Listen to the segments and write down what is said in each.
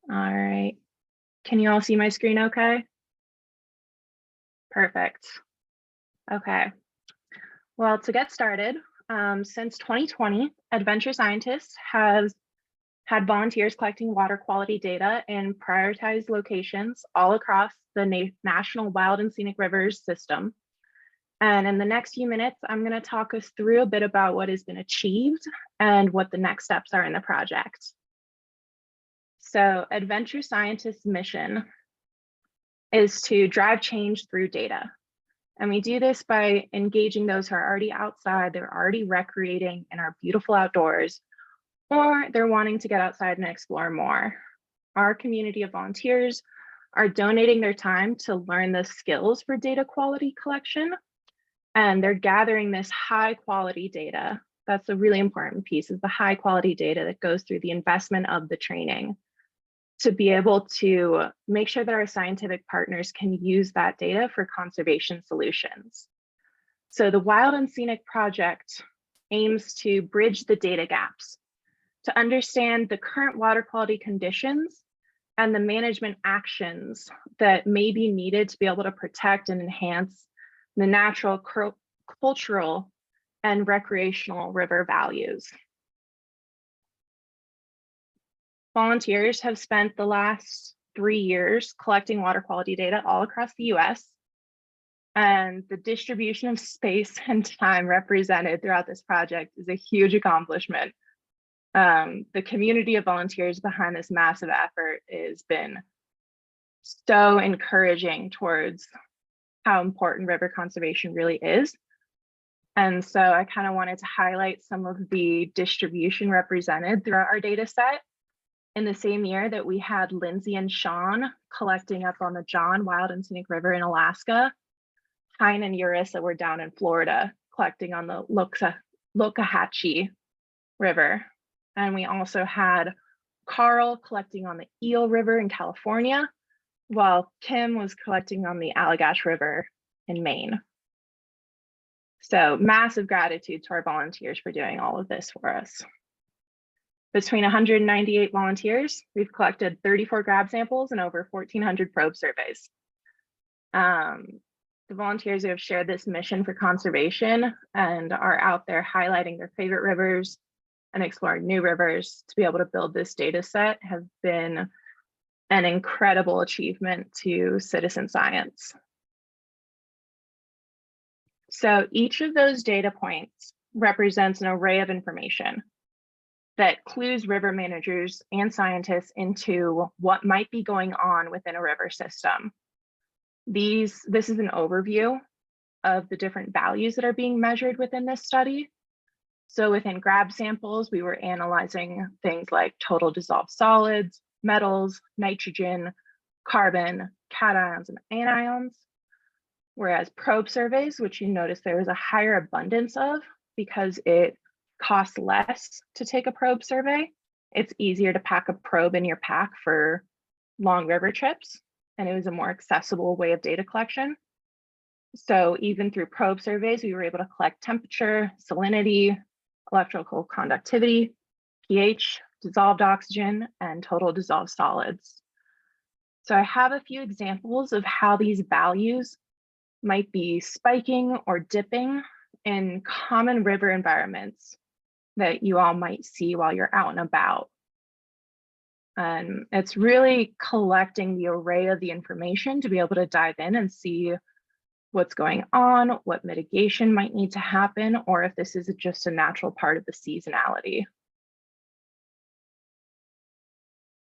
All right. Can you all see my screen okay? Perfect. Okay. Well, to get started, since 2020, Adventure Scientists has had volunteers collecting water quality data in prioritized locations all across the National Wild and Scenic Rivers system. And in the next few minutes, I'm going to talk us through a bit about what has been achieved and what the next steps are in the project. So Adventure Scientists' mission is to drive change through data. And we do this by engaging those who are already outside, they're already recreating in our beautiful outdoors, or they're wanting to get outside and explore more. Our community of volunteers are donating their time to learn the skills for data quality collection, and they're gathering this high quality data. That's a really important piece, is the high quality data that goes through the investment of the training to be able to make sure that our scientific partners can use that data for conservation solutions. So the Wild and Scenic project aims to bridge the data gaps, to understand the current water quality conditions and the management actions that may be needed to be able to protect and enhance the natural, cultural, and recreational river values. Volunteers have spent the last 3 years collecting water quality data all across the US. And the distribution of space and time represented throughout this project is a huge accomplishment. The community of volunteers behind this massive effort has been so encouraging towards how important river conservation really is. And so I kind of wanted to highlight some of the distribution represented throughout our data set. In the same year that we had Lindsay and Sean collecting up on the John Wild and Scenic River in Alaska, Hein and Urissa were down in Florida collecting on the Lokahatchee River. And we also had Carl collecting on the Eel River in California, while Kim was collecting on the Allagash River in Maine. So massive gratitude to our volunteers for doing all of this for us. Between 198 volunteers, we've collected 34 grab samples and over 1,400 probe surveys. The volunteers who have shared this mission for conservation and are out there highlighting their favorite rivers and exploring new rivers to be able to build this data set have been an incredible achievement to citizen science. So each of those data points represents an array of information that clues river managers and scientists into what might be going on within a river system. This is an overview of the different values that are being measured within this study. So within grab samples, we were analyzing things like total dissolved solids, metals, nitrogen, carbon, cations, and anions. Whereas probe surveys, which you notice there was a higher abundance of because it costs less to take a probe survey. It's easier to pack a probe in your pack for long river trips, and it was a more accessible way of data collection. So even through probe surveys, we were able to collect temperature, salinity, electrical conductivity, pH, dissolved oxygen, and total dissolved solids. So I have a few examples of how these values might be spiking or dipping in common river environments that you all might see while you're out and about. And it's really collecting the array of the information to be able to dive in and see what's going on, what mitigation might need to happen, or if this is just a natural part of the seasonality.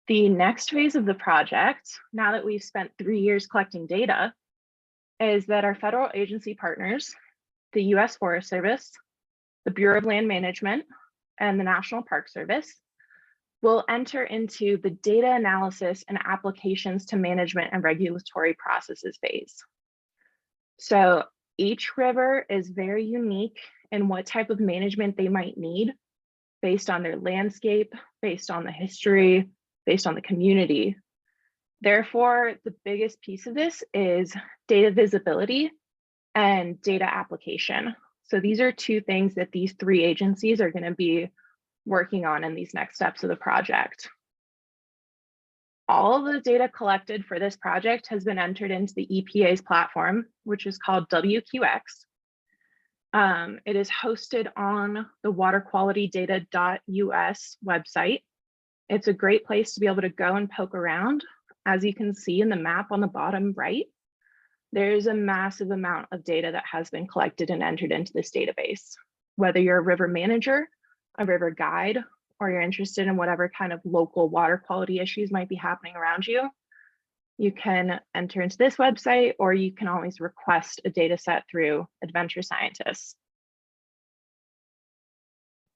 The next phase of the project, now that we've spent 3 years collecting data, is that our federal agency partners, the US Forest Service, the Bureau of Land Management, and the National Park Service will enter into the data analysis and applications to management and regulatory processes phase. So each river is very unique in what type of management they might need based on their landscape, based on the history, based on the community. Therefore, the biggest piece of this is data visibility and data application. So these are two things that these 3 agencies are going to be working on in these next steps of the project. All of the data collected for this project has been entered into the EPA's platform, which is called WQX. It is hosted on the waterqualitydata.us website. It's a great place to be able to go and poke around. As you can see in the map on the bottom right, there's a massive amount of data that has been collected and entered into this database. Whether you're a river manager, a river guide, or you're interested in whatever kind of local water quality issues might be happening around you, you can enter into this website, or you can always request a data set through Adventure Scientists.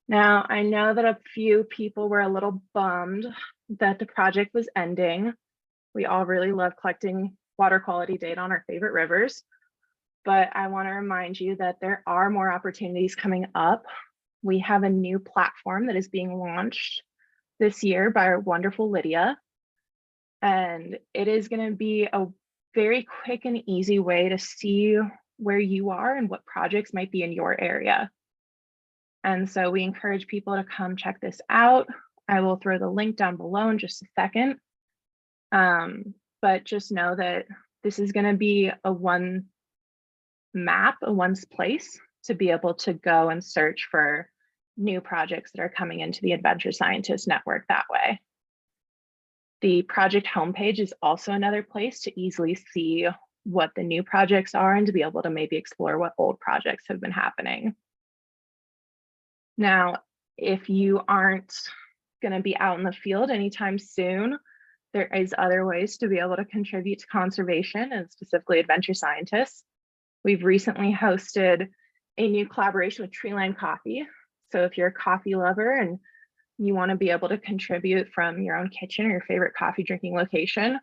Now, I know that a few people were a little bummed that the project was ending. We all really love collecting water quality data on our favorite rivers, but I want to remind you that there are more opportunities coming up. We have a new platform that is being launched this year by our wonderful Lydia. And it is going to be a very quick and easy way to see where you are and what projects might be in your area. And so we encourage people to come check this out. I will throw the link down below in just a second. But just know that this is going to be a one map, a one place to be able to go and search for new projects that are coming into the Adventure Scientist Network that way. The project homepage is also another place to easily see what the new projects are and to be able to maybe explore what old projects have been happening. Now, if you aren't going to be out in the field anytime soon, there is other ways to be able to contribute to conservation and specifically Adventure Scientists. We've recently hosted a new collaboration with Treeline Coffee. So if you're a coffee lover and you want to be able to contribute from your own kitchen or your favorite coffee drinking location,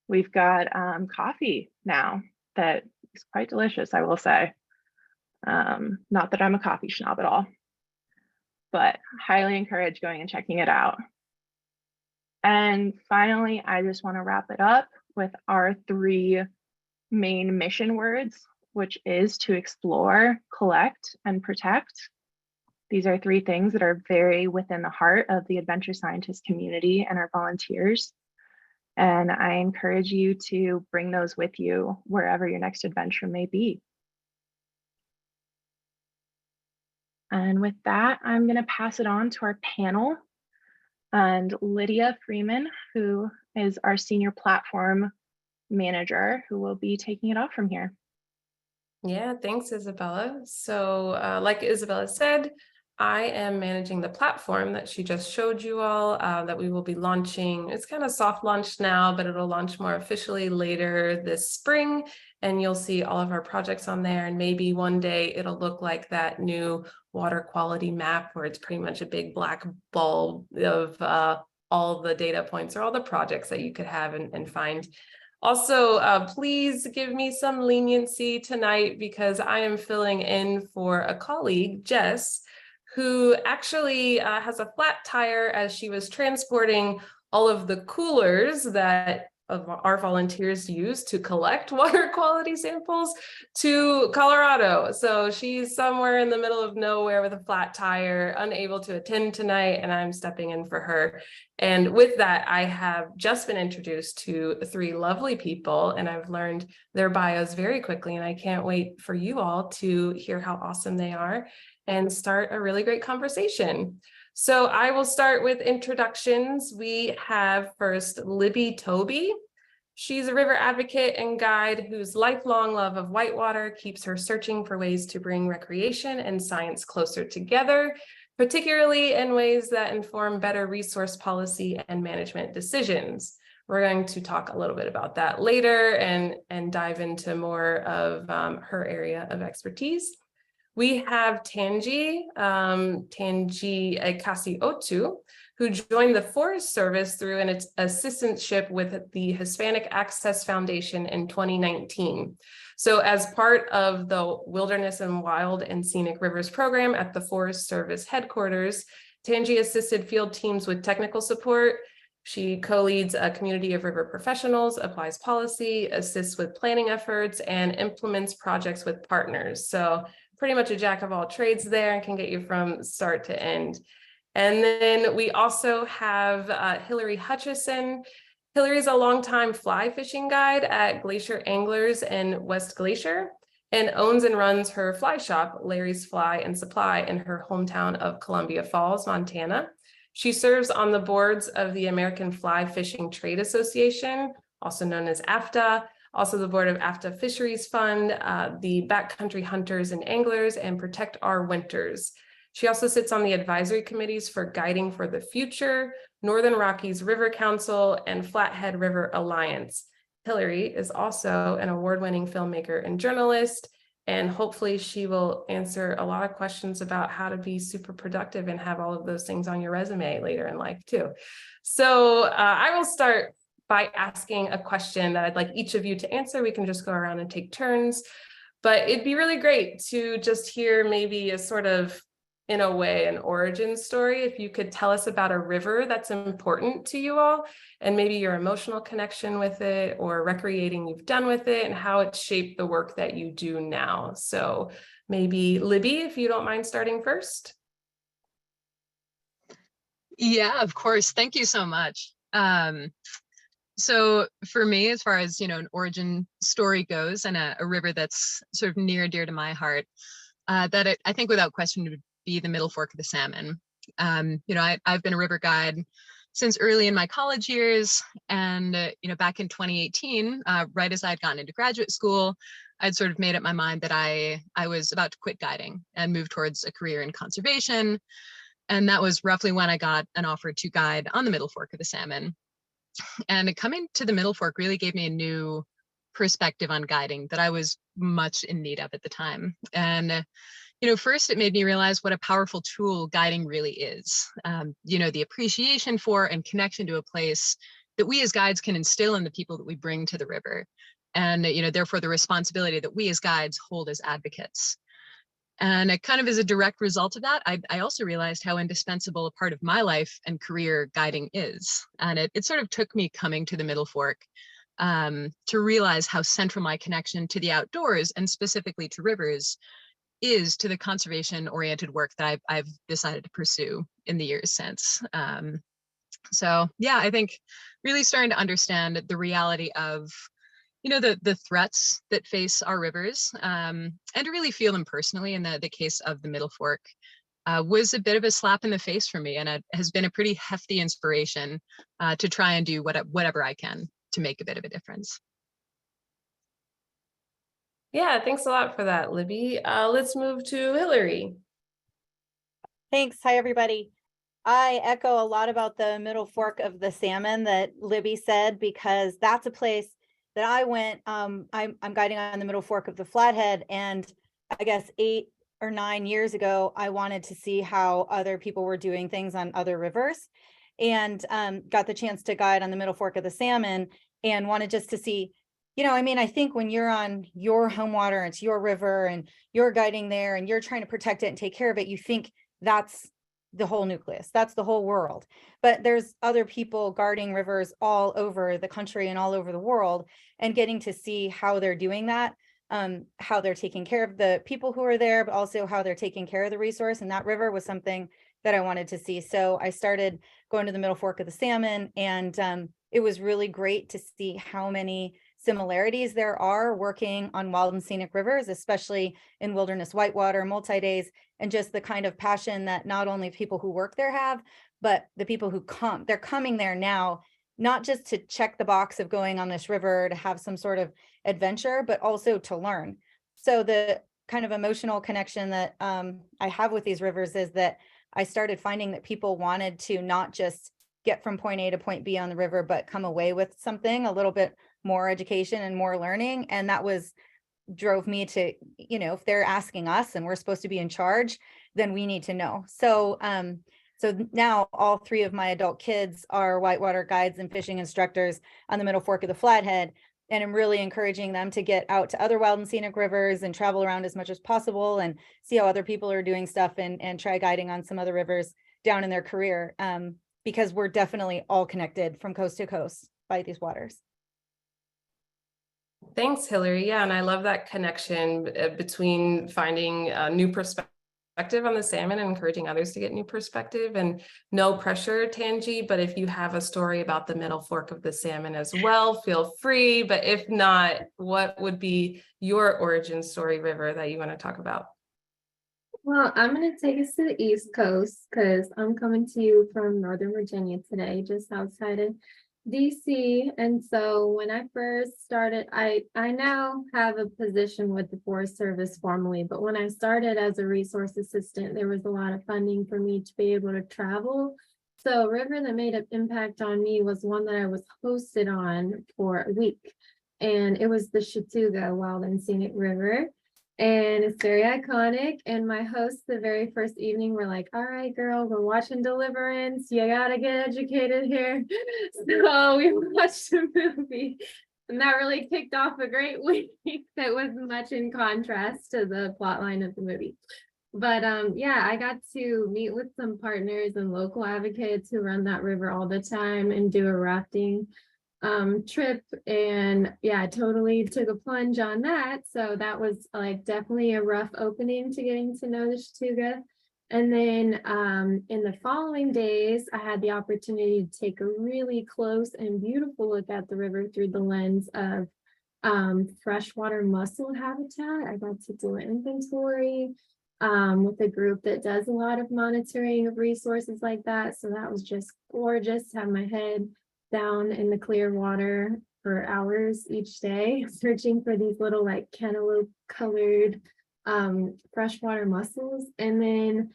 we've got coffee now that is quite delicious, I will say. Not that I'm a coffee snob at all, but highly encourage going and checking it out. And finally, I just want to wrap it up with our 3 main mission words, which is to explore, collect, and protect. These are 3 things that are very within the heart of the Adventure Scientist community and our volunteers. And I encourage you to bring those with you wherever your next adventure may be. And with that, I'm going to pass it on to our panel and Lydia Freeman, who is our senior platform manager, who will be taking it off from here. Yeah, thanks, Isabella. So like Isabella said, I am managing the platform that she just showed you all that we will be launching. It's kind of soft launched now, but it'll launch more officially later this spring. And you'll see all of our projects on there. And maybe one day it'll look like that new water quality map where it's pretty much a big black bulb of all the data points or all the projects that you could have and find. Also, please give me some leniency tonight because I am filling in for a colleague, Jess, who actually has a flat tire as she was transporting all of the coolers that our volunteers use to collect water quality samples to Colorado. So she's somewhere in the middle of nowhere with a flat tire, unable to attend tonight, and I'm stepping in for her. And with that, I have just been introduced to 3 lovely people, and I've learned their bios very quickly, and I can't wait for you all to hear how awesome they are and start a really great conversation. So I will start with introductions. We have first Libby Toby. She's a river advocate and guide whose lifelong love of whitewater keeps her searching for ways to bring recreation and science closer together, particularly in ways that inform better resource policy and management decisions. We're going to talk a little bit about that later and dive into more of her area of expertise. We have Tanji Kasiotu, who joined the Forest Service through an assistantship with the Hispanic Access Foundation in 2019. So as part of the Wilderness and Wild and Scenic Rivers program at the Forest Service headquarters, Tanji assisted field teams with technical support. She co-leads a community of river professionals, applies policy, assists with planning efforts, and implements projects with partners. So pretty much a jack of all trades there and can get you from start to end. And then we also have Hillary Hutchison. Hillary's a longtime fly fishing guide at Glacier Anglers in West Glacier and owns and runs her fly shop, Larry's Fly and Supply, in her hometown of Columbia Falls, Montana. She serves on the boards of the American Fly Fishing Trade Association, also known as AFTA, also the board of AFTA Fisheries Fund, the Backcountry Hunters and Anglers, and Protect Our Winters. She also sits on the advisory committees for Guiding for the Future, Northern Rockies River Council, and Flathead River Alliance. Hillary is also an award-winning filmmaker and journalist, and hopefully she will answer a lot of questions about how to be super productive and have all of those things on your resume later in life too. So I will start by asking a question that I'd like each of you to answer. We can just go around and take turns, but it'd be really great to just hear maybe a sort of, in a way, an origin story. If you could tell us about a river that's important to you all, and maybe your emotional connection with it or recreating you've done with it and how it shaped the work that you do now. So maybe Libby, if you don't mind starting first. Yeah, of course. Thank you so much. So for me, as far as, an origin story goes, and a river that's sort of near and dear to my heart, I think without question would be the Middle Fork of the Salmon. I've been a river guide since early in my college years, and back in 2018, right as I had gotten into graduate school, I'd sort of made up my mind that I was about to quit guiding and move towards a career in conservation. And that was roughly when I got an offer to guide on the Middle Fork of the Salmon. And coming to the Middle Fork really gave me a new perspective on guiding that I was much in need of at the time. And first it made me realize what a powerful tool guiding really is. The appreciation for and connection to a place that we as guides can instill in the people that we bring to the river. And, therefore the responsibility that we as guides hold as advocates. And it kind of as a direct result of that, I also realized how indispensable a part of my life and career guiding is. And it sort of took me coming to the Middle Fork to realize how central my connection to the outdoors, and specifically to rivers, is to the conservation-oriented work that I've decided to pursue in the years since. So yeah, I think really starting to understand the reality of the threats that face our rivers, and to really feel them personally in the case of the Middle Fork, was a bit of a slap in the face for me, and it has been a pretty hefty inspiration to try and do whatever I can to make a bit of a difference. Yeah, thanks a lot for that, Libby. Let's move to Hillary. Thanks. Hi, everybody. I echo a lot about the Middle Fork of the Salmon that Libby said, because that's a place that I went. I'm guiding on the Middle Fork of the Flathead, and I guess 8 or 9 years ago, I wanted to see how other people were doing things on other rivers, and got the chance to guide on the Middle Fork of the Salmon, and wanted just to see, I think when you're on your home water, it's your river and you're guiding there and you're trying to protect it and take care of it, you think that's the whole nucleus, that's the whole world. But there's other people guarding rivers all over the country and all over the world, and getting to see how they're doing that, how they're taking care of the people who are there, but also how they're taking care of the resource. And that river was something that I wanted to see. So I started going to the Middle Fork of the Salmon, and it was really great to see how many similarities there are working on wild and scenic rivers, especially in wilderness whitewater, multi-days, and just the kind of passion that not only people who work there have, but the people who come. They're coming there now, not just to check the box of going on this river to have some sort of adventure, but also to learn. So the kind of emotional connection that I have with these rivers is that I started finding that people wanted to not just get from point A to point B on the river, but come away with something, a little bit more education and more learning. And that drove me to, if they're asking us and we're supposed to be in charge, then we need to know. So now all 3 of my adult kids are whitewater guides and fishing instructors on the Middle Fork of the Flathead. And I'm really encouraging them to get out to other wild and scenic rivers and travel around as much as possible and see how other people are doing stuff, and try guiding on some other rivers down in their career, because we're definitely all connected from coast to coast by these waters. Thanks, Hillary. Yeah, and I love that connection between finding new perspectives perspective on the salmon and encouraging others to get new perspective. And no pressure, Tangi, but if you have a story about the Middle Fork of the salmon as well, feel free. But if not, what would be your origin story, River, that you want to talk about? Well, I'm going to take us to the East Coast because I'm coming to you from Northern Virginia today, just outside of DC. And so when I first started, I now have a position with the Forest Service formally, but when I started as a resource assistant, there was a lot of funding for me to be able to travel. So a river that made an impact on me was one that I was hosted on for a week. And it was the Chattooga Wild and Scenic River. And it's very iconic. And my hosts, the very first evening, were like, all right, girl, we're watching Deliverance. You gotta get educated here. So we watched a movie. And that really kicked off a great week that was much in contrast to the plot line of the movie. But yeah, I got to meet with some partners and local advocates who run that river all the time and do a rafting trip, and yeah, I totally took a plunge on that. So that was like definitely a rough opening to getting to know the Chattooga. And then in the following days, I had the opportunity to take a really close and beautiful look at the river through the lens of freshwater mussel habitat. I got to do an inventory with a group that does a lot of monitoring of resources like that. So that was just gorgeous to have my head down in the clear water for hours each day, searching for these little like cantaloupe colored freshwater mussels. And then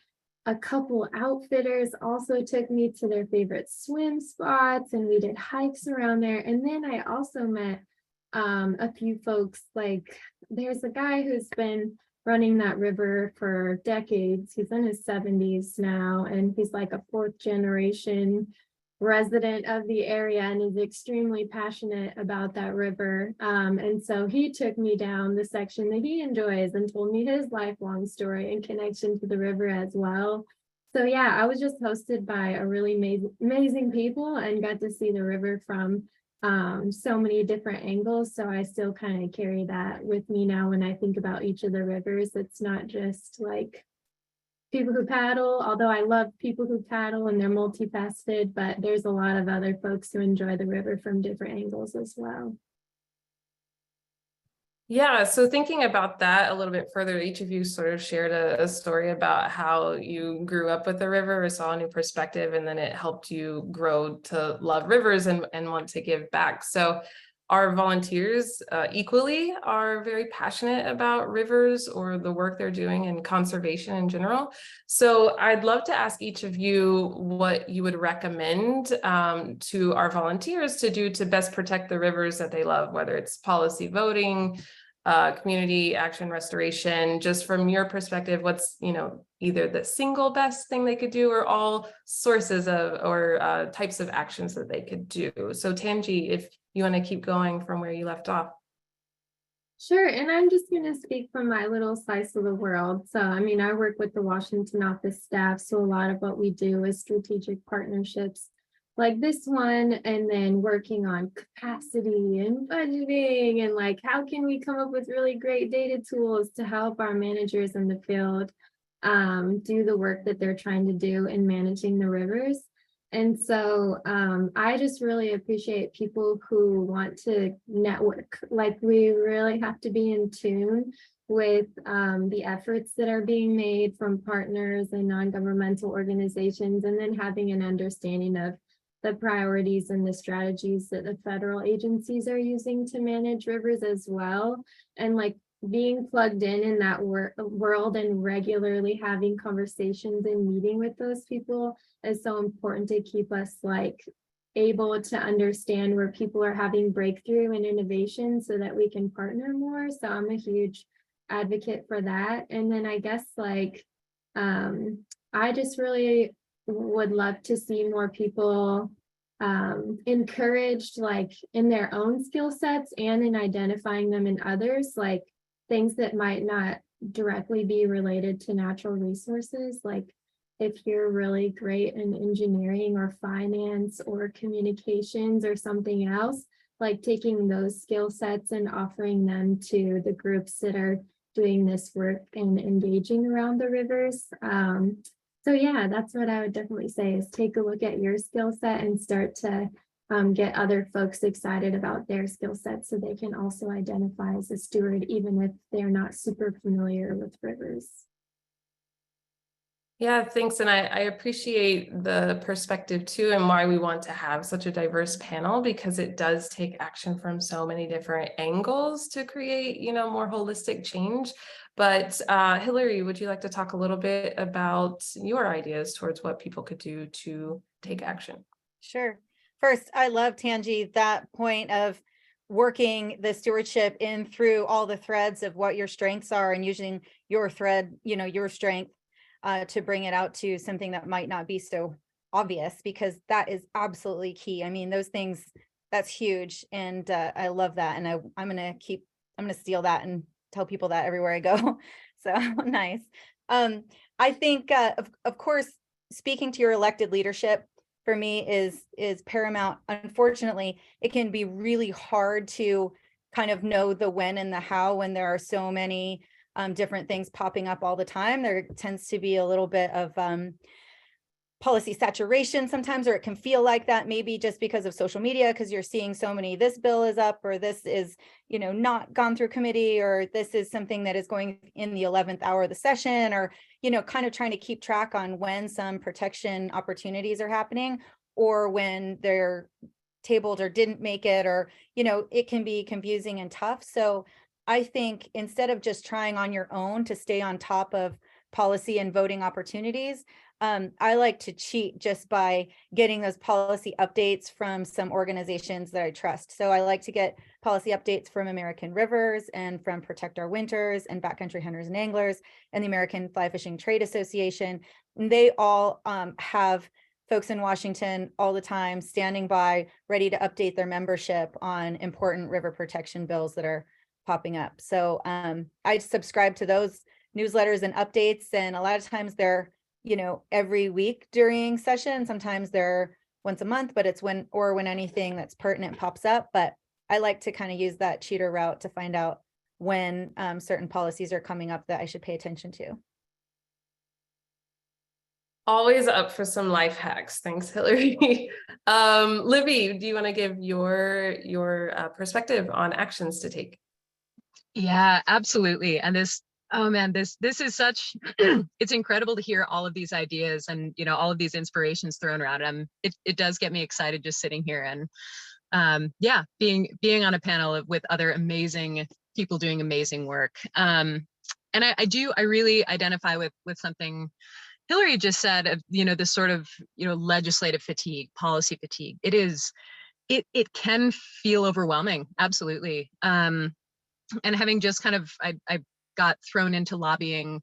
a couple outfitters also took me to their favorite swim spots, and we did hikes around there. And then I also met a few folks, like there's a guy who's been running that river for decades. He's in his 70s now, and he's like a fourth generation resident of the area and is extremely passionate about that river. And so he took me down the section that he enjoys and told me his lifelong story and connection to the river as well. So yeah, I was just hosted by a really amazing people and got to see the river from so many different angles. So I still kind of carry that with me now when I think about each of the rivers. It's not just like people who paddle, although I love people who paddle and they're multifaceted, but there's a lot of other folks who enjoy the river from different angles as well. Yeah, so thinking about that a little bit further, each of you sort of shared a story about how you grew up with the river or saw a new perspective, and then it helped you grow to love rivers and want to give back. So our volunteers equally are very passionate about rivers or the work they're doing and conservation in general. So I'd love to ask each of you what you would recommend to our volunteers to do to best protect the rivers that they love, whether it's policy voting, community action restoration. Just from your perspective, what's, either the single best thing they could do or all sources of or types of actions that they could do. So Tangi, if you want to keep going from where you left off. Sure, and I'm just going to speak from my little slice of the world. So, I mean, I work with the Washington office staff, so a lot of what we do is strategic partnerships like this one, and then working on capacity and budgeting, and like, how can we come up with really great data tools to help our managers in the field do the work that they're trying to do in managing the rivers. And so I just really appreciate people who want to network. Like, we really have to be in tune with the efforts that are being made from partners and non-governmental organizations, and then having an understanding of the priorities and the strategies that the federal agencies are using to manage rivers as well. And like being plugged in that world and regularly having conversations and meeting with those people is so important to keep us like able to understand where people are having breakthrough and innovation so that we can partner more. So I'm a huge advocate for that. And then I guess like I just really would love to see more people encouraged like in their own skill sets and in identifying them in others, like things that might not directly be related to natural resources. Like if you're really great in engineering or finance or communications or something else, like taking those skill sets and offering them to the groups that are doing this work and engaging around the rivers. So yeah, that's what I would definitely say is take a look at your skill set and start to get other folks excited about their skill set so they can also identify as a steward, even if they're not super familiar with rivers. Yeah, thanks. And I appreciate the perspective too, and why we want to have such a diverse panel, because it does take action from so many different angles to create, more holistic change. But Hillary, would you like to talk a little bit about your ideas towards what people could do to take action? Sure. First, I love, Tanji, that point of working the stewardship in through all the threads of what your strengths are and using your thread, your strength to bring it out to something that might not be so obvious, because that is absolutely key. I mean, those things, that's huge. And I love that. And I'm going to steal that and tell people that everywhere I go. So nice. I think, of course, speaking to your elected leadership for me is paramount. Unfortunately, it can be really hard to kind of know the when and the how when there are so many different things popping up all the time. There tends to be a little bit of policy saturation sometimes, or it can feel like that, maybe just because of social media, because you're seeing so many, this bill is up, or this is, not gone through committee, or this is something that is going in the 11th hour of the session, or, kind of trying to keep track on when some protection opportunities are happening, or when they're tabled or didn't make it, or, it can be confusing and tough. So I think instead of just trying on your own to stay on top of policy and voting opportunities, I like to cheat just by getting those policy updates from some organizations that I trust. So I like to get policy updates from American Rivers and from Protect Our Winters and Backcountry Hunters and Anglers and the American Fly Fishing Trade Association. And they all have folks in Washington all the time standing by, ready to update their membership on important river protection bills that are popping up. So I subscribe to those newsletters and updates, and a lot of times they're every week during session. Sometimes they're once a month, but it's when anything that's pertinent pops up. But I like to kind of use that cheater route to find out when certain policies are coming up that I should pay attention to. Always up for some life hacks. Thanks, Hillary. Libby, do you want to give your perspective on actions to take? Yeah, absolutely. And oh man, this is such, it's incredible to hear all of these ideas and, all of these inspirations thrown around. It does get me excited just sitting here and yeah, being on a panel with other amazing people doing amazing work. And I really identify with something Hillary just said of, this sort of, legislative fatigue, policy fatigue. It can feel overwhelming. Absolutely. And having just kind of, I got thrown into lobbying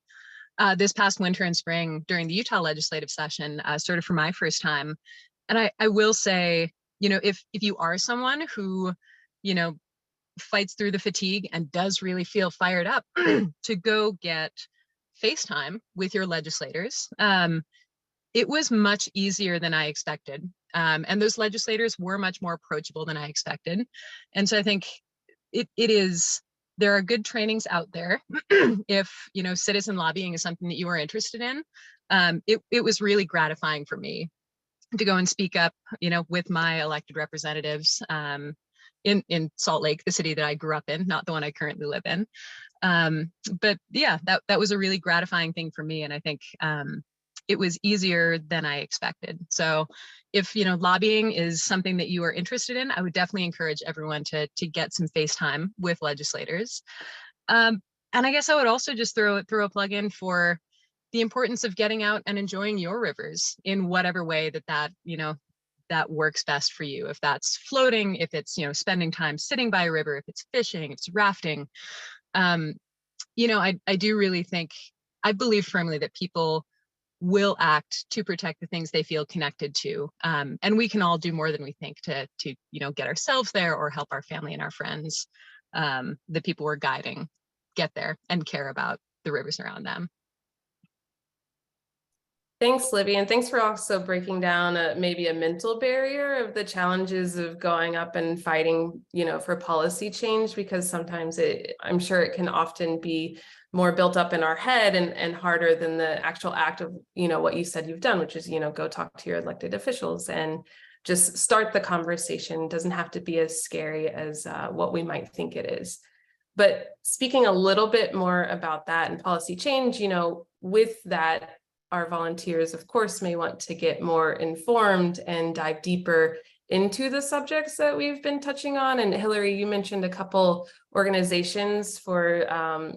this past winter and spring during the Utah legislative session, sort of for my first time. And I will say, if you are someone who, fights through the fatigue and does really feel fired up to go get FaceTime with your legislators, it was much easier than I expected. And those legislators were much more approachable than I expected. And so I think there are good trainings out there. If, citizen lobbying is something that you are interested in, it was really gratifying for me to go and speak up, with my elected representatives in Salt Lake, the city that I grew up in, not the one I currently live in. But yeah, that was a really gratifying thing for me. And I think it was easier than I expected. So if, lobbying is something that you are interested in, I would definitely encourage everyone to get some FaceTime with legislators. And I guess I would also just throw a plug in for the importance of getting out and enjoying your rivers in whatever way that works best for you. If that's floating, if it's, spending time sitting by a river, if it's fishing, if it's rafting. I do really think, I believe firmly that people will act to protect the things they feel connected to. And we can all do more than we think to get ourselves there or help our family and our friends, the people we're guiding, get there and care about the rivers around them. Thanks, Libby, and thanks for also breaking down maybe a mental barrier of the challenges of going up and fighting, for policy change, because sometimes I'm sure it can often be more built up in our head and harder than the actual act of, what you said you've done, which is, go talk to your elected officials and just start the conversation. It doesn't have to be as scary as what we might think it is. But speaking a little bit more about that and policy change, with that, our volunteers, of course, may want to get more informed and dive deeper into the subjects that we've been touching on. And Hillary, you mentioned a couple organizations for,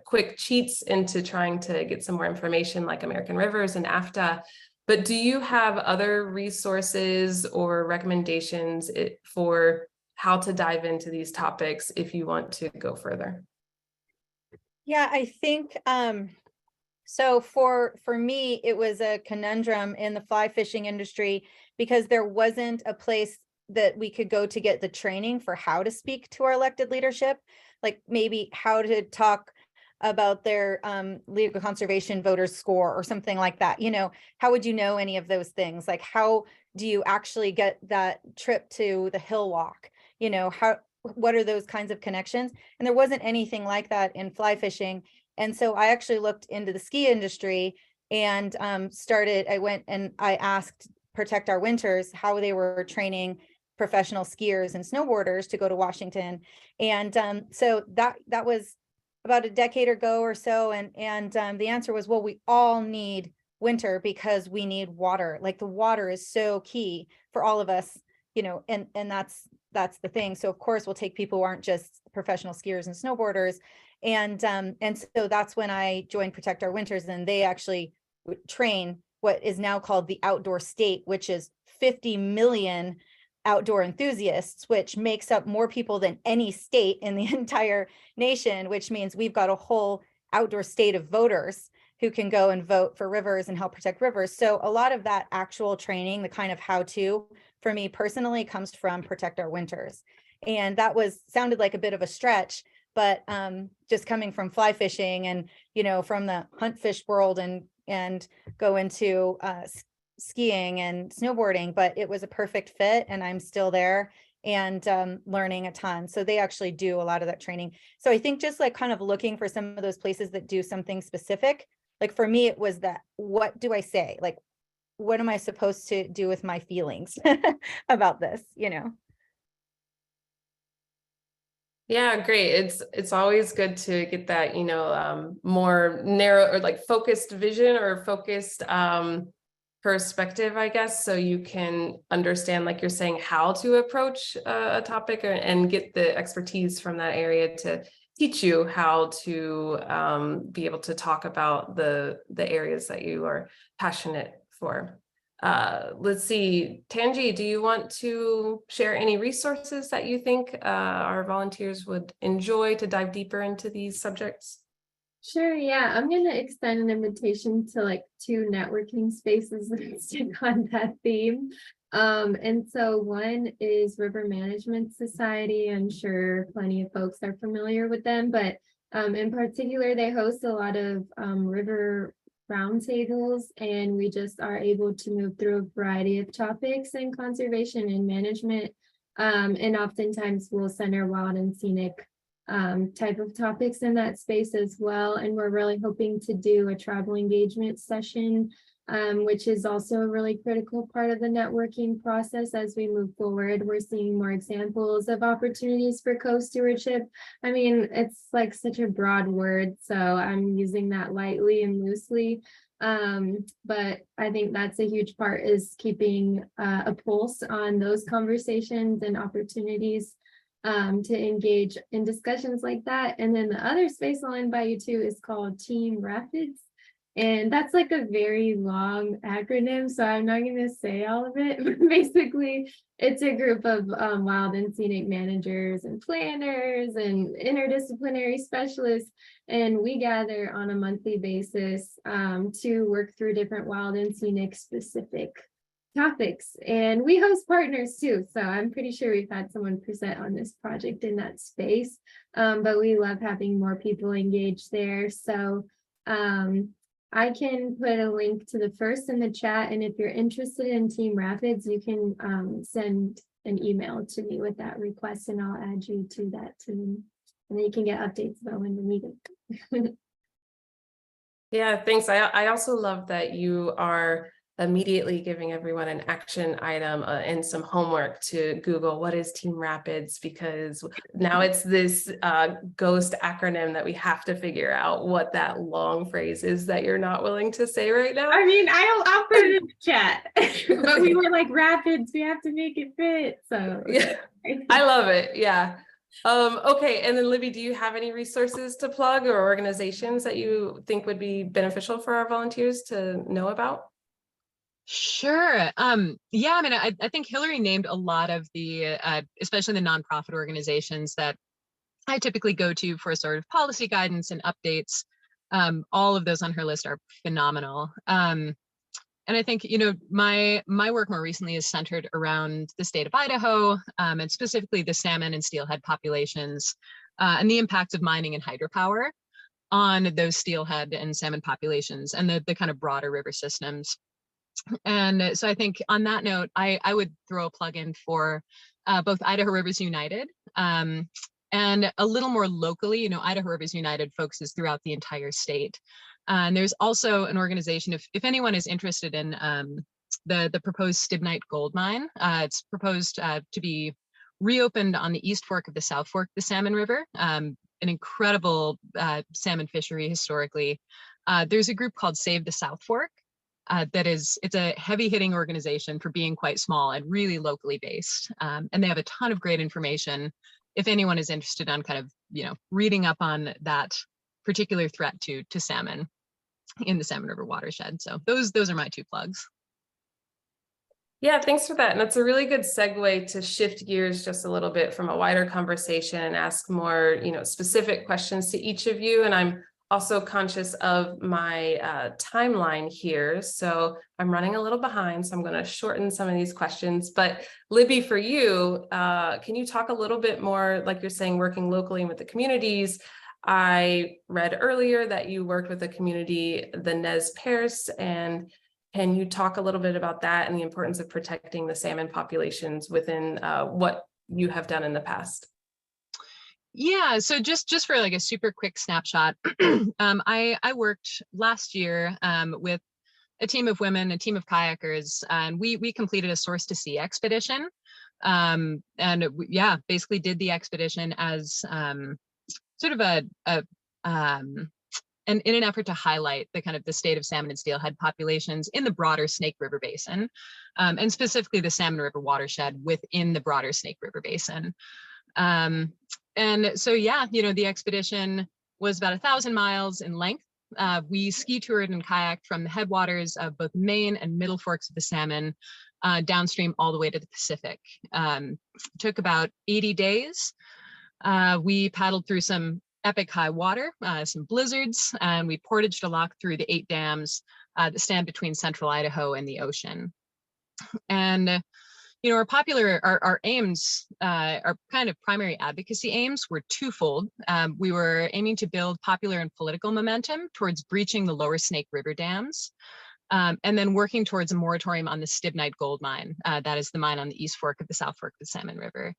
quick cheats into trying to get some more information, like American Rivers and AFTA. But do you have other resources or recommendations for how to dive into these topics if you want to go further? Yeah, I think so for me, it was a conundrum in the fly fishing industry because there wasn't a place that we could go to get the training for how to speak to our elected leadership, like maybe how to talk about their legal conservation voters score or something like that. How would you know any of those things? Like, how do you actually get that trip to the hill walk? What are those kinds of connections? And there wasn't anything like that in fly fishing. And so I actually looked into the ski industry and I went and I asked Protect Our Winters how they were training professional skiers and snowboarders to go to Washington. And so that was about a decade ago or so. And the answer was, well, we all need winter because we need water. Like, the water is so key for all of us, and that's the thing. So of course we'll take people who aren't just professional skiers and snowboarders. And so that's when I joined Protect Our Winters, and they actually train what is now called the outdoor state, which is 50 million outdoor enthusiasts, which makes up more people than any state in the entire nation, which means we've got a whole outdoor state of voters who can go and vote for rivers and help protect rivers. So a lot of that actual training, the kind of how-to for me personally, comes from Protect Our Winters. And that sounded like a bit of a stretch, but just coming from fly fishing and, from the hunt fish world and go into skiing and snowboarding, but it was a perfect fit and I'm still there and learning a ton. So they actually do a lot of that training. So I think just like kind of looking for some of those places that do something specific. Like for me, it was that, what do I say? Like, what am I supposed to do with my feelings about this, Yeah, great. It's always good to get that, more narrow or like focused vision or focused perspective, I guess, so you can understand, like you're saying, how to approach a topic and get the expertise from that area to teach you how to be able to talk about the areas that you are passionate for. Let's see, Tanji, do you want to share any resources that you think our volunteers would enjoy to dive deeper into these subjects? Sure, yeah, I'm going to extend an invitation to like 2 networking spaces that stick on that theme. And so one is River Management Society. I'm sure plenty of folks are familiar with them, but in particular, they host a lot of river roundtables, and we just are able to move through a variety of topics in conservation and management. And oftentimes we'll center wild and scenic type of topics in that space as well. And we're really hoping to do a tribal engagement session, which is also a really critical part of the networking process as we move forward. We're seeing more examples of opportunities for co-stewardship. I mean, it's like such a broad word, so I'm using that lightly and loosely. But I think that's a huge part, is keeping a pulse on those conversations and opportunities to engage in discussions like that. And then the other space I'll invite you to is called Team Rapids. And that's like a very long acronym, so I'm not going to say all of it. But basically, it's a group of wild and scenic managers and planners and interdisciplinary specialists. And we gather on a monthly basis to work through different wild and scenic specific topics. And we host partners too. So I'm pretty sure we've had someone present on this project in that space. But we love having more people engaged there. So I can put a link to the first in the chat, and if you're interested in Team Rapids, you can send an email to me with that request, and I'll add you to that team, and then you can get updates about when we meet it. Yeah, thanks. I also love that you are immediately giving everyone an action item and some homework to Google what is Team Rapids, because now it's this ghost acronym that we have to figure out what that long phrase is that you're not willing to say right now. I mean, I'll put it in the chat, but we were like Rapids, we have to make it fit. So Yeah, I love it. Yeah. Okay, and then Libby, do you have any resources to plug or organizations that you think would be beneficial for our volunteers to know about? Sure. Yeah, I mean, I think Hillary named a lot of the, especially the nonprofit organizations that I typically go to for sort of policy guidance and updates. All of those on her list are phenomenal. And I think, you know, my work more recently is centered around the state of Idaho, and specifically the salmon and steelhead populations, and the impacts of mining and hydropower on those steelhead and salmon populations and the kind of broader river systems. And so I think on that note, I would throw a plug in for both Idaho Rivers United, and a little more locally, you know, Idaho Rivers United focuses throughout the entire state. And there's also an organization, if anyone is interested in the proposed Stibnite gold mine, it's proposed to be reopened on the East Fork of the South Fork, the Salmon River, an incredible salmon fishery historically. There's a group called Save the South Fork. It's a heavy hitting organization for being quite small and really locally based. And they have a ton of great information if anyone is interested on kind of, you know, reading up on that particular threat to salmon in the Salmon River watershed. So those are my two plugs. Yeah, thanks for that. And that's a really good segue to shift gears just a little bit from a wider conversation and ask more, you know, specific questions to each of you. And I'm also conscious of my timeline here. So I'm running a little behind, so I'm going to shorten some of these questions. But Libby, for you, can you talk a little bit more, like you're saying, working locally and with the communities? I read earlier that you worked with a community, the Nez Perce, and can you talk a little bit about that and the importance of protecting the salmon populations within what you have done in the past? Yeah, so just for like a super quick snapshot, I worked last year with a team of women, a team of kayakers, and we completed a source to sea expedition. And yeah, basically did the expedition as sort of in an effort to highlight the kind of the state of salmon and steelhead populations in the broader Snake River Basin, and specifically the Salmon River watershed within the broader Snake River Basin. And so, yeah, you know, the expedition was about 1,000 miles in length. We ski toured and kayaked from the headwaters of both main and middle forks of the salmon downstream all the way to the Pacific. Took about 80 days. We paddled through some epic high water, some blizzards, and we portaged a lock through the 8 dams that stand between central Idaho and the ocean. And you know, our aims, our kind of primary advocacy aims were twofold. We were aiming to build popular and political momentum towards breaching the lower Snake River dams, and then working towards a moratorium on the Stibnite gold mine. That is the mine on the East Fork of the South Fork of the Salmon River.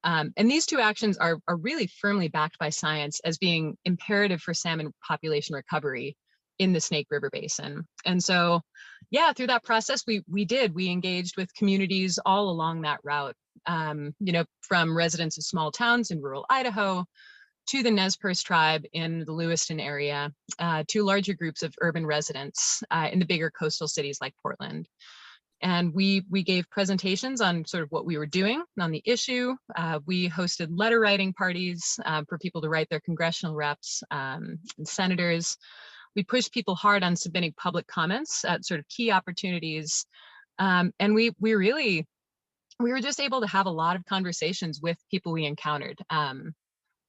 And these two actions are really firmly backed by science as being imperative for salmon population recovery in the Snake River Basin. And so, yeah, through that process, we engaged with communities all along that route, you know, from residents of small towns in rural Idaho to the Nez Perce tribe in the Lewiston area, to larger groups of urban residents in the bigger coastal cities like Portland. And we gave presentations on sort of what we were doing on the issue. We hosted letter writing parties for people to write their congressional reps and senators. We pushed people hard on submitting public comments at sort of key opportunities. And we were just able to have a lot of conversations with people we encountered.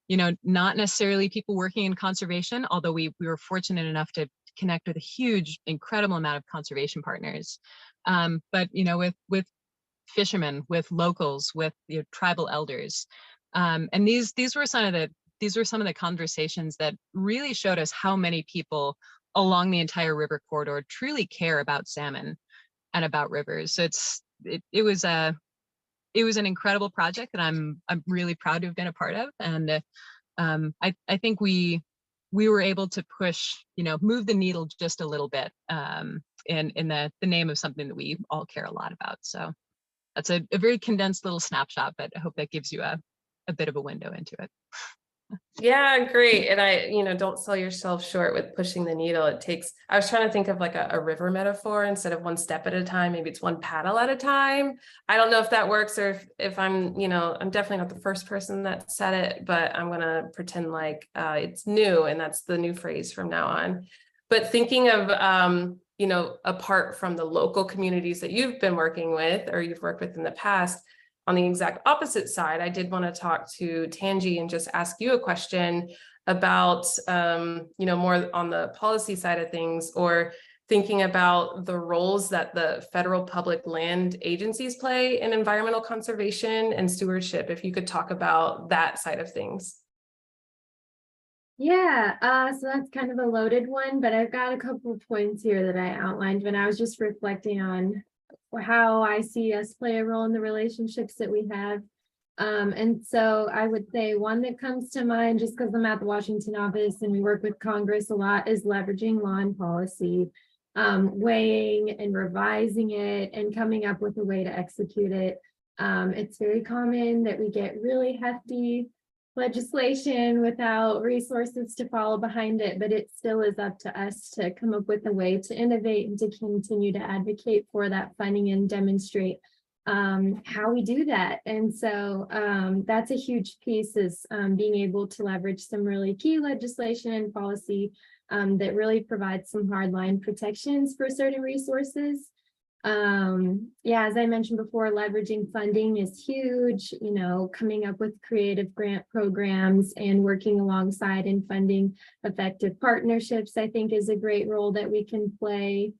You know, not necessarily people working in conservation, although we were fortunate enough to connect with a huge, incredible amount of conservation partners. But, you know, with fishermen, with locals, with, you know, tribal elders. And these were some of the conversations that really showed us how many people along the entire river corridor truly care about salmon and about rivers. So it was an incredible project that I'm really proud to have been a part of. And I think we were able to push, move the needle just a little bit in the name of something that we all care a lot about. So that's a very condensed little snapshot, but I hope that gives you a bit of a window into it. Yeah, great. And don't sell yourself short with pushing the needle. I was trying to think of like a river metaphor. Instead of one step at a time, maybe it's one paddle at a time. I don't know if that works, or if I'm definitely not the first person that said it, but I'm going to pretend like it's new, and that's the new phrase from now on. But thinking of, apart from the local communities that you've been working with or you've worked with in the past, on the exact opposite side, I did want to talk to Tanji and just ask you a question about, more on the policy side of things, or thinking about the roles that the federal public land agencies play in environmental conservation and stewardship. If you could talk about that side of things. Yeah, so that's kind of a loaded one, but I've got a couple of points here that I outlined when I was just reflecting on how I see us play a role in the relationships that we have. And so I would say one that comes to mind, just because I'm at the Washington office and we work with Congress a lot, is leveraging law and policy, weighing and revising it and coming up with a way to execute it. It's very common that we get really hefty legislation without resources to follow behind it, but it still is up to us to come up with a way to innovate and to continue to advocate for that funding and demonstrate how we do that. And so that's a huge piece, is being able to leverage some really key legislation and policy that really provides some hardline protections for certain resources. As I mentioned before, leveraging funding is huge, coming up with creative grant programs and working alongside and funding effective partnerships, I think, is a great role that we can play.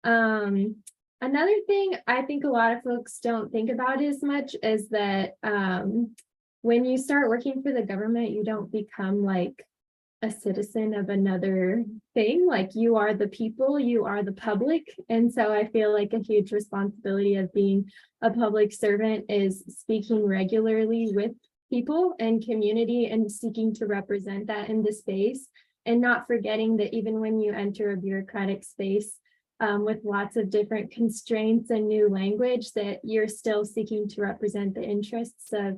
Another thing I think a lot of folks don't think about as much is that when you start working for the government, you don't become like a citizen of another thing. Like, you are the people, you are the public. And so I feel like a huge responsibility of being a public servant is speaking regularly with people and community and seeking to represent that in the space, and not forgetting that even when you enter a bureaucratic space with lots of different constraints and new language, that you're still seeking to represent the interests of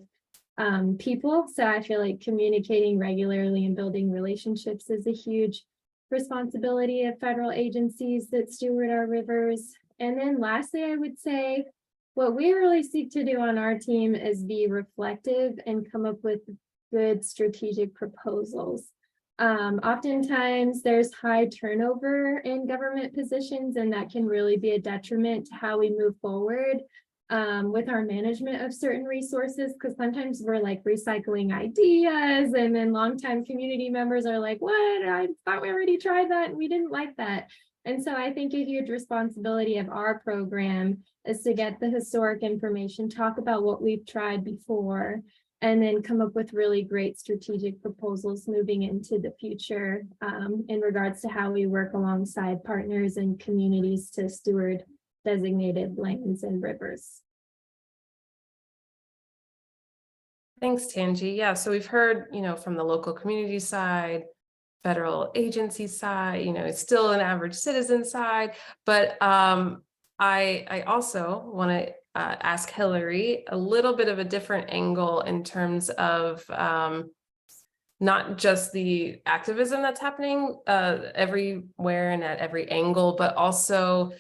people. So I feel like communicating regularly and building relationships is a huge responsibility of federal agencies that steward our rivers. And then lastly, I would say what we really seek to do on our team is be reflective and come up with good strategic proposals. Oftentimes there's high turnover in government positions, and that can really be a detriment to how we move forward with our management of certain resources, because sometimes we're like recycling ideas, and then longtime community members are like, what? I thought we already tried that and we didn't like that. And so I think a huge responsibility of our program is to get the historic information, talk about what we've tried before, and then come up with really great strategic proposals moving into the future in regards to how we work alongside partners and communities to steward designated lands and rivers. Thanks, Tanji. Yeah, so we've heard, from the local community side, federal agency side, it's still an average citizen side, but I also want to ask Hillary a little bit of a different angle in terms of not just the activism that's happening everywhere and at every angle, but also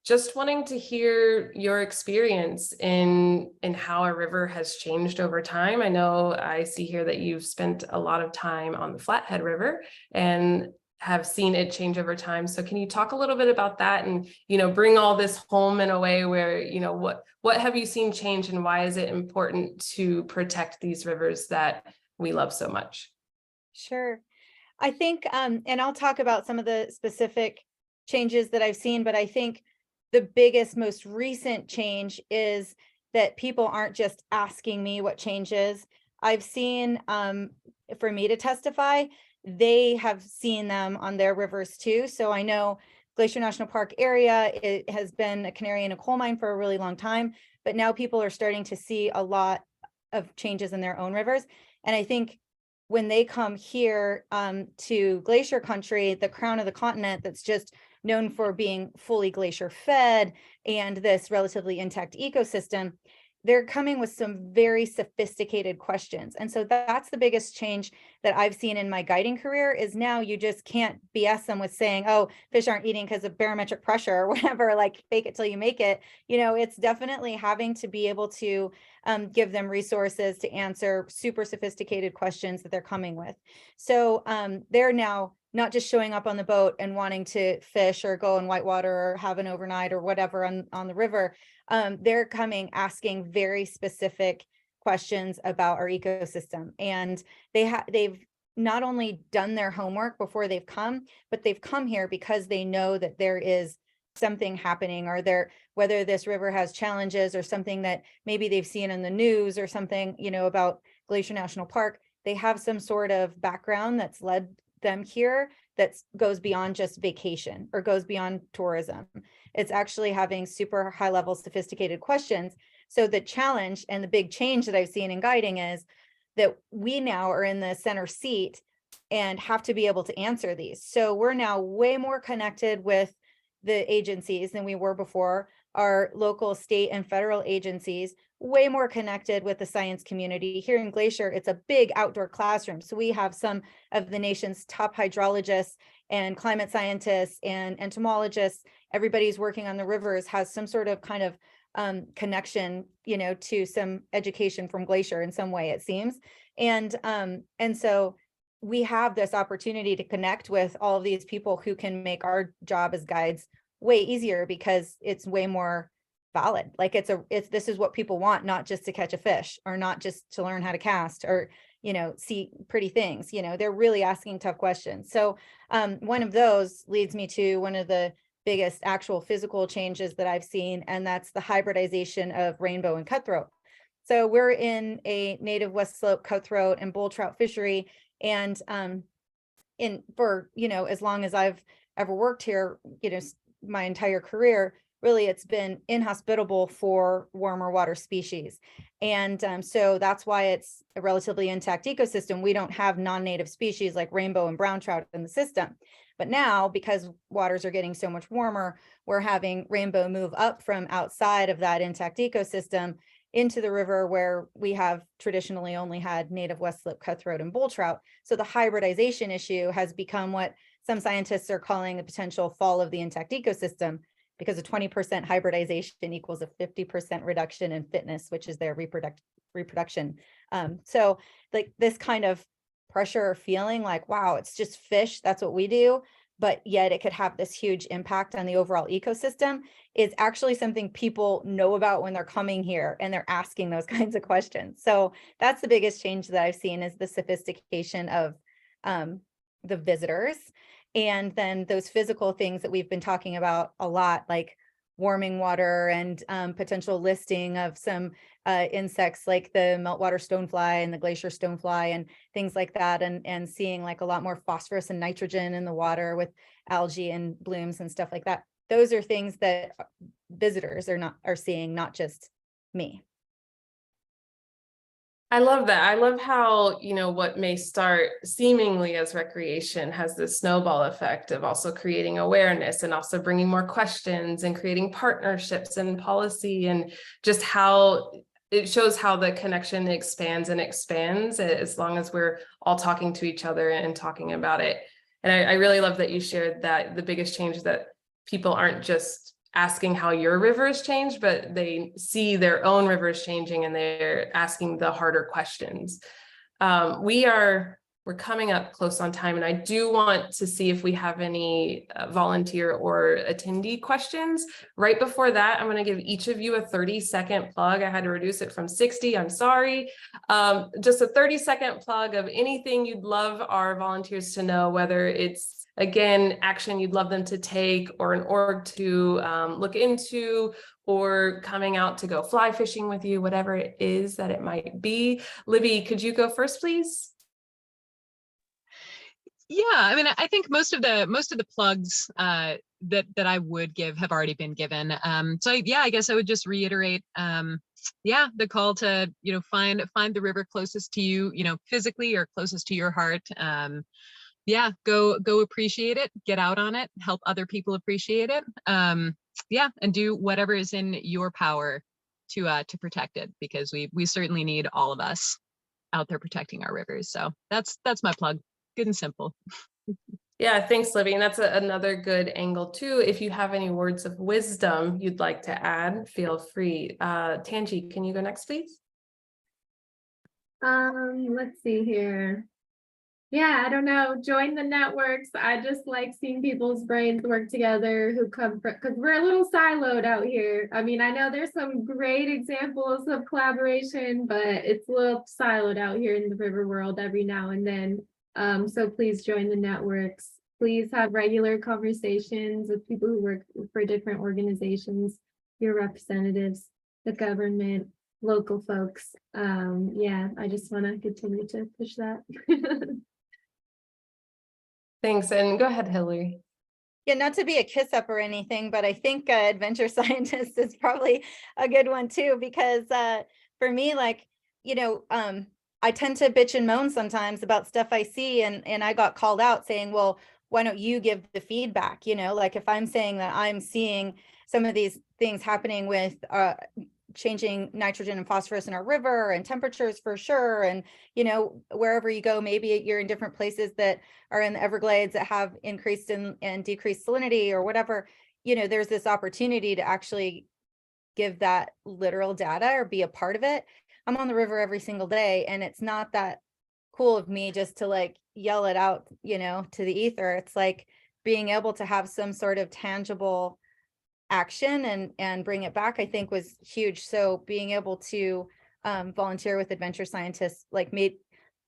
just wanting to hear your experience in how a river has changed over time. I know I see here that you've spent a lot of time on the Flathead River and have seen it change over time. So can you talk a little bit about that and, bring all this home in a way where, what have you seen change, and why is it important to protect these rivers that we love so much? Sure. I think, and I'll talk about some of the specific changes that I've seen, but I think the biggest, most recent change is that people aren't just asking me what changes. I've seen, for me to testify, they have seen them on their rivers too. So I know Glacier National Park area, it has been a canary in a coal mine for a really long time, but now people are starting to see a lot of changes in their own rivers. And I think when they come here to glacier country, the crown of the continent that's just known for being fully glacier fed and this relatively intact ecosystem, they're coming with some very sophisticated questions. And so that's the biggest change that I've seen in my guiding career is now you just can't BS them with saying, oh, fish aren't eating because of barometric pressure or whatever, like fake it till you make it. You know, it's definitely having to be able to give them resources to answer super sophisticated questions that they're coming with. So they're now not just showing up on the boat and wanting to fish or go in whitewater or have an overnight or whatever on the river. They're coming asking very specific questions about our ecosystem. And they've not only done their homework before they've come, but they've come here because they know that there is something happening, or whether this river has challenges or something that maybe they've seen in the news or something, you know, about Glacier National Park. They have some sort of background that's led them here that goes beyond just vacation or goes beyond tourism. It's actually having super high level sophisticated questions. So the challenge and the big change that I've seen in guiding is that we now are in the center seat and have to be able to answer these. So we're now way more connected with the agencies than we were before. Our local, state, and federal agencies, way more connected with the science community. Here in Glacier, it's a big outdoor classroom. So we have some of the nation's top hydrologists and climate scientists and entomologists. Everybody's working on the rivers has some sort of kind of connection, you know, to some education from Glacier in some way, it seems. And so we have this opportunity to connect with all of these people who can make our job as guides way easier because it's way more valid. Like this is what people want, not just to catch a fish or not just to learn how to cast or, you know, see pretty things. You know, they're really asking tough questions. So one of those leads me to one of the biggest actual physical changes that I've seen, and that's the hybridization of rainbow and cutthroat. So we're in a native West Slope cutthroat and bull trout fishery. And for, you know, as long as I've ever worked here, you know, my entire career, really, it's been inhospitable for warmer water species. And so that's why it's a relatively intact ecosystem. We don't have non-native species like rainbow and brown trout in the system. But now, because waters are getting so much warmer, we're having rainbow move up from outside of that intact ecosystem into the river where we have traditionally only had native West Slope cutthroat and bull trout. So the hybridization issue has become what some scientists are calling the potential fall of the intact ecosystem, because a 20% hybridization equals a 50% reduction in fitness, which is their reproduction. So like this kind of pressure or feeling like, wow, it's just fish, that's what we do, but yet it could have this huge impact on the overall ecosystem is actually something people know about when they're coming here and they're asking those kinds of questions. So that's the biggest change that I've seen is the sophistication of the visitors. And then those physical things that we've been talking about a lot, like warming water and potential listing of some insects like the meltwater stonefly and the glacier stonefly and things like that, and seeing like a lot more phosphorus and nitrogen in the water with algae and blooms and stuff like that. Those are things that visitors are seeing, not just me. I love that. I love how, you know, what may start seemingly as recreation has this snowball effect of also creating awareness and also bringing more questions and creating partnerships and policy, and just how it shows how the connection expands and expands as long as we're all talking to each other and talking about it. And I really love that you shared that the biggest change is that people aren't just asking how your rivers changed, but they see their own rivers changing and they're asking the harder questions. We're coming up close on time, and I do want to see if we have any volunteer or attendee questions. Right before that, I'm going to give each of you a 30-second plug. I had to reduce it from 60. I'm sorry. Just a 30-second plug of anything you'd love our volunteers to know, whether it's, again, action you'd love them to take or an org to look into, or coming out to go fly fishing with you, whatever it is that it might be. Libby, could you go first, please? Yeah, I mean, I think most of the plugs that I would give have already been given. Yeah, I guess I would just reiterate, yeah, the call to, find the river closest to you, physically or closest to your heart. Yeah, go appreciate it, get out on it, help other people appreciate it. Yeah, and do whatever is in your power to protect it, because we certainly need all of us out there protecting our rivers. So that's my plug. Good and simple. Yeah, thanks, Libby. And that's another good angle too. If you have any words of wisdom you'd like to add, feel free. Tanji, can you go next, please? Let's see here. Yeah, I don't know. Join the networks. I just like seeing people's brains work together who come from, because we're a little siloed out here. I mean, I know there's some great examples of collaboration, but it's a little siloed out here in the river world every now and then. So please join the networks. Please have regular conversations with people who work for different organizations, your representatives, the government, local folks. Yeah, I just want to continue to push that. Thanks. And go ahead, Hillary. Yeah, not to be a kiss up or anything, but I think adventure scientist is probably a good one too, because for me, like, I tend to bitch and moan sometimes about stuff I see, and I got called out saying, well, why don't you give the feedback? Like if I'm saying that I'm seeing some of these things happening with changing nitrogen and phosphorus in our river and temperatures for sure. And, wherever you go, maybe you're in different places that are in the Everglades that have increased and decreased salinity or whatever, there's this opportunity to actually give that literal data or be a part of it. I'm on the river every single day, and it's not that cool of me just to like yell it out, to the ether. It's like being able to have some sort of tangible action and bring it back, I think was huge. So being able to volunteer with adventure scientists like made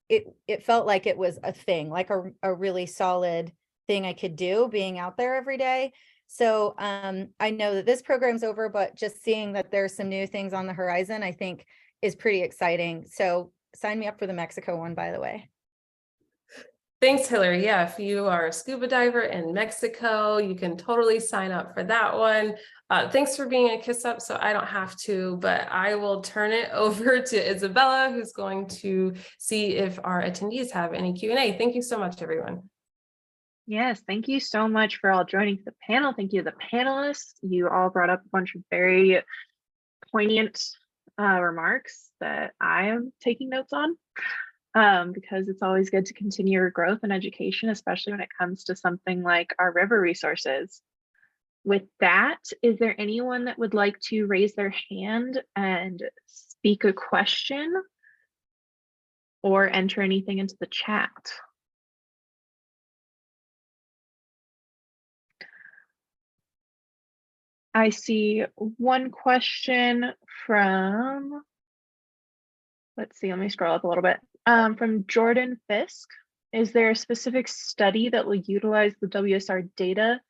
it felt like it was a thing, like a really solid thing I could do being out there every day. So I know that this program's over, but just seeing that there's some new things on the horizon, I think is pretty exciting. So sign me up for the Mexico one, by the way. Thanks, Hillary. Yeah, if you are a scuba diver in Mexico, you can totally sign up for that one. Thanks for being a kiss up, so I don't have to, but I will turn it over to Isabella, who's going to see if our attendees have any Q&A. Thank you so much, everyone. Yes, thank you so much for all joining the panel. Thank you to the panelists. You all brought up a bunch of very poignant remarks that I am taking notes on. Because it's always good to continue your growth and education, especially when it comes to something like our river resources. With that, is there anyone that would like to raise their hand and speak a question or enter anything into the chat? I see one question from, let's see, let me scroll up a little bit. From Jordan Fisk. Is there a specific study that will utilize the WSR data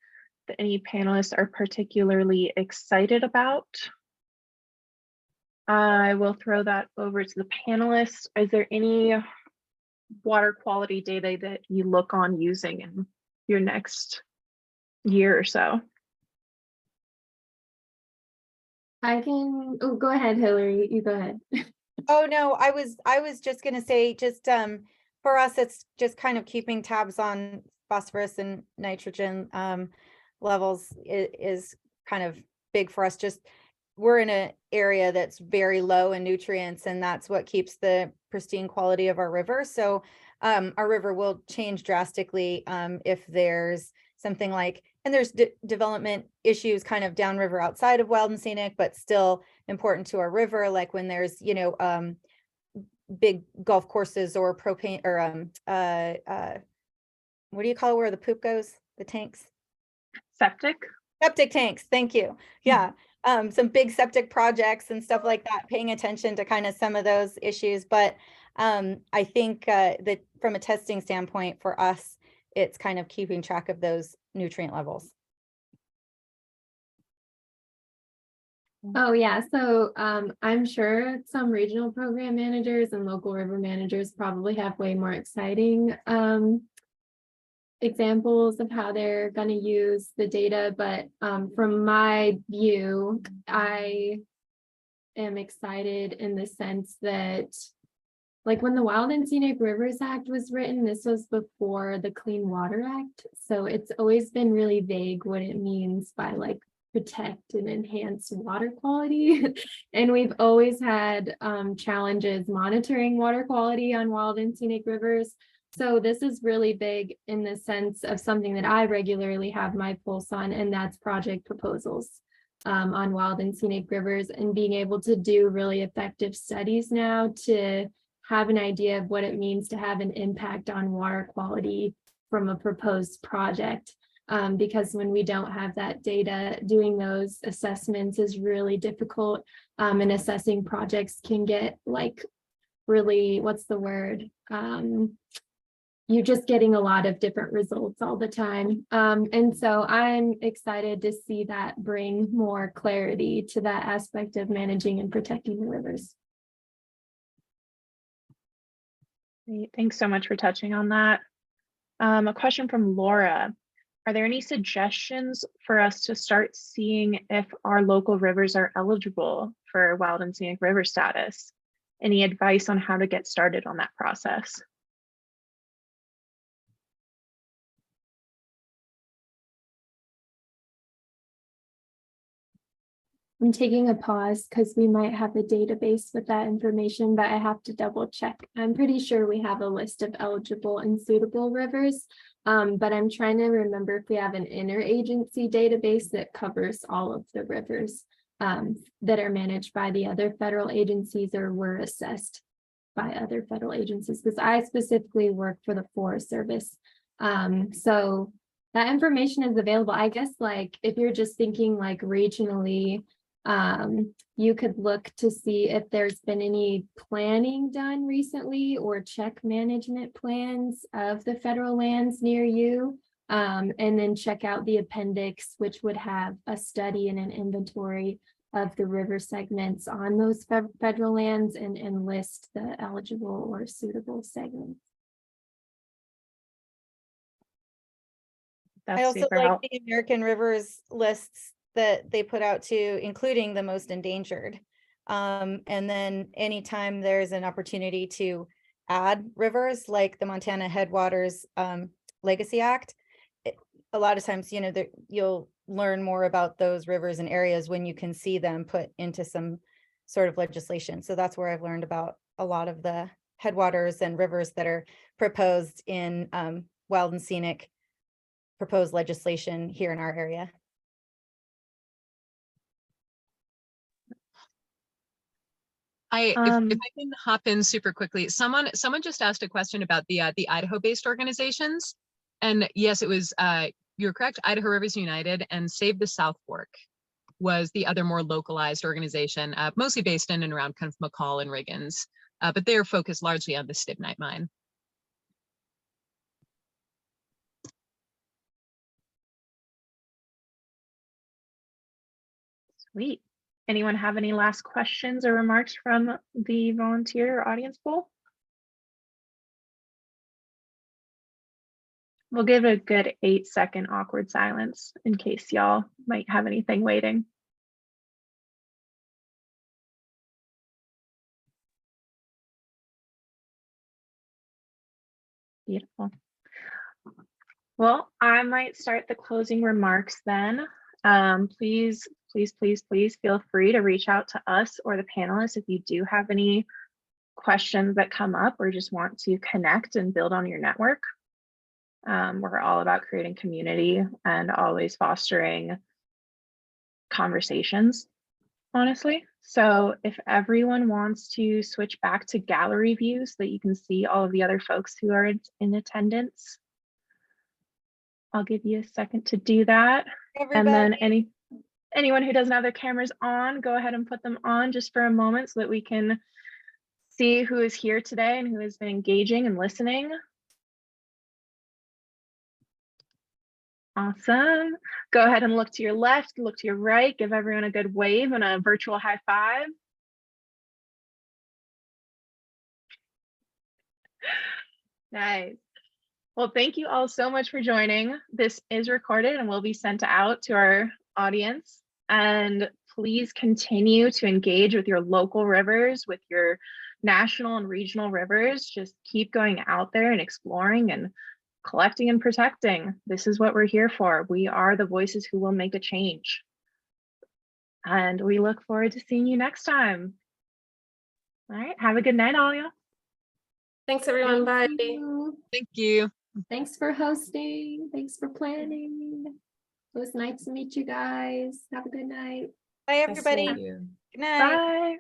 that any panelists are particularly excited about? I will throw that over to the panelists. Is there any water quality data that you look on using in your next year or so? Oh, go ahead, Hillary, you go ahead. Oh, no, I was just going to say, just for us, it's just kind of keeping tabs on phosphorus and nitrogen levels is kind of big for us. Just we're in an area that's very low in nutrients, and that's what keeps the pristine quality of our river. So our river will change drastically if there's something like, and there's development issues kind of downriver outside of Wild and Scenic, but still important to our river, like when there's, big golf courses or propane or what do you call it where the poop goes? The tanks? Septic tanks. Thank you. Yeah. Some big septic projects and stuff like that, paying attention to kind of some of those issues. But I think that from a testing standpoint for us, it's kind of keeping track of those nutrient levels. Oh yeah, so I'm sure some regional program managers and local river managers probably have way more exciting examples of how they're going to use the data, but from my view, I am excited in the sense that, like, when the Wild and Scenic Rivers Act was written, this was before the Clean Water Act. So it's always been really vague what it means by like protect and enhance water quality. And we've always had challenges monitoring water quality on wild and scenic rivers. So this is really big in the sense of something that I regularly have my pulse on, and that's project proposals on wild and scenic rivers, and being able to do really effective studies now to have an idea of what it means to have an impact on water quality from a proposed project. Because when we don't have that data, doing those assessments is really difficult, and assessing projects can get like really, what's the word? You're just getting a lot of different results all the time. And so I'm excited to see that bring more clarity to that aspect of managing and protecting the rivers. Great. Thanks so much for touching on that. A question from Laura. Are there any suggestions for us to start seeing if our local rivers are eligible for wild and scenic river status? Any advice on how to get started on that process? I'm taking a pause because we might have a database with that information, but I have to double check. I'm pretty sure we have a list of eligible and suitable rivers, but I'm trying to remember if we have an interagency database that covers all of the rivers that are managed by the other federal agencies or were assessed by other federal agencies, because I specifically work for the Forest Service. So that information is available. I guess, like, if you're just thinking like regionally, you could look to see if there's been any planning done recently or check management plans of the federal lands near you, and then check out the appendix, which would have a study and an inventory of the river segments on those federal lands, and list the eligible or suitable segments. That's I also super like helpful. the American Rivers lists that they put out too, including the most endangered. And then anytime there's an opportunity to add rivers, like the Montana Headwaters Legacy Act, a lot of times, you know, you'll learn more about those rivers and areas when you can see them put into some sort of legislation. So that's where I've learned about a lot of the headwaters and rivers that are proposed in wild and scenic proposed legislation here in our area. If I can hop in super quickly, someone just asked a question about the Idaho-based organizations, and yes, it was you're correct. Idaho Rivers United and Save the South Fork was the other more localized organization, mostly based in and around kind of McCall and Riggins, but they're focused largely on the Stibnite mine. Sweet. Anyone have any last questions or remarks from the volunteer or audience poll? We'll give a good 8-second awkward silence in case y'all might have anything waiting. Beautiful. Well, I might start the closing remarks then. Please feel free to reach out to us or the panelists if you do have any questions that come up or just want to connect and build on your network. We're all about creating community and always fostering conversations, honestly. So if everyone wants to switch back to gallery view so that you can see all of the other folks who are in attendance, I'll give you a second to do that. Everybody. And then anyone who doesn't have their cameras on, go ahead and put them on just for a moment so that we can see who is here today and who has been engaging and listening. Awesome. Go ahead and look to your left, look to your right, give everyone a good wave and a virtual high five. Nice. Well, thank you all so much for joining. This is recorded and will be sent out to our audience. And please continue to engage with your local rivers, with your national and regional rivers. Just keep going out there and exploring and collecting and protecting. This is what we're here for. We are the voices who will make a change. And we look forward to seeing you next time. All right, have a good night, all y'all. Thanks, everyone. Bye. Thank you. Thank you. Thanks for hosting. Thanks for planning. It was nice to meet you guys. Have a good night. Bye, Nice to everybody. meet you. Good night. Bye.